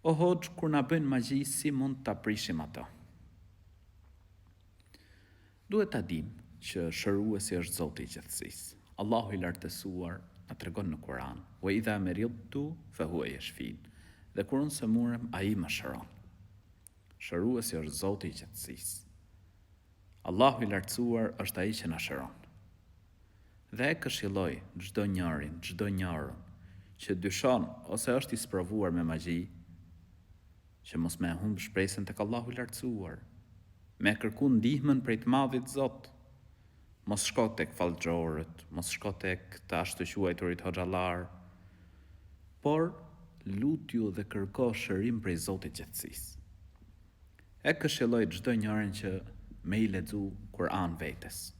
O hoxh, kur na bëjnë magji, si mund ta prishim ato? Duhet ta dim që shëruesi është Zoti i gjithësisë. Allahu i lartësuar na tregon në Kur'an: "Wa idha maridtu fa huwa yashfin." Dhe kur unë sëmurem, ai më shëron. Shëruesi është Zoti i gjithësisë. Allahu i lartësuar është ai që na shëron. Dhe e këshilloj çdo njërin, çdo njërën që dyshon ose është i sprovuar me magji, që mos me humb shpresën tek Allahu i lartësuar, me kërku ndihmën prej të madhit Zot. Mos shko tek fallxhorët, mos shko tek të ashtu quajturit hoxhallar, por lutju dhe kërko shërim prej Zotit gjithësisë. E këshilloj çdo njërin që me i lexu Kur'an vetes.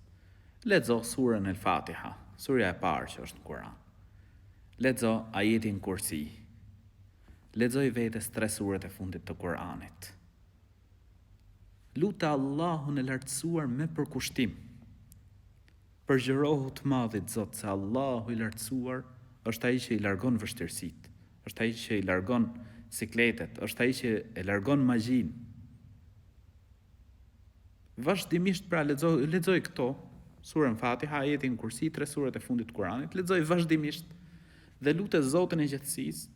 Lexo surën El Fatiha, surja e parë që është në Kur'an. Lexo ajetin Kursi. Lexoj vetes 3 suret e fundit të Kur'anit. Luta Allahun e lartësuar me përkushtim. Përgjërohu të madhit Zot, se Allahu i lartësuar është ai që i largon vështirësitë, është ai që i largon sikletet, është ai që e largon magjin. Vazhdimisht pra lexoj këto, surën Fatiha, ajetin Kursi, 3 suret e fundit të Kuranit, lexoj vazhdimisht dhe lutet Zotin e gjithësisë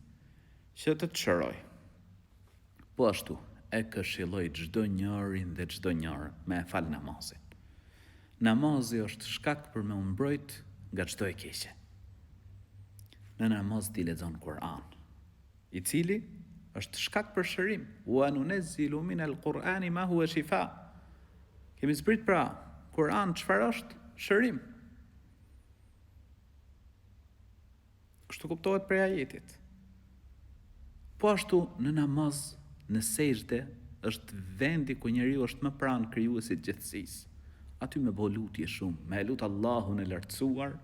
që të të shëroj. Po ashtu, e këshilloj çdo njërin dhe çdo njërën me e fal namazin. Namazi është shkak për me u mbrojt nga çdo e keqe. Në namaz ti lexon Kur'an, i cili është shkak për shërim. Wa nunazzilu min al-Qur'ani ma huwa shifa. Kemi zbrit pra, Kur'an çfarë është? Shërim. Kështu kuptohet prej ajetit. Po ashtu në namaz, në sejdë, është vendi ku njeriu është më pranë krijuesit gjithësisë. Aty me bo lutje shumë, me lut Allahun e lartësuar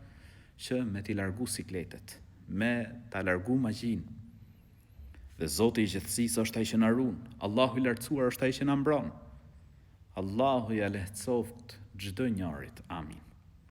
që me t'i largu sikletet, me t'a largu magjin. Dhe Zoti i gjithësisë është ai që na ruan, Allahu i lartësuar është ai që na mbron. Allahu ja lehtësoft çdo njërit. Amin.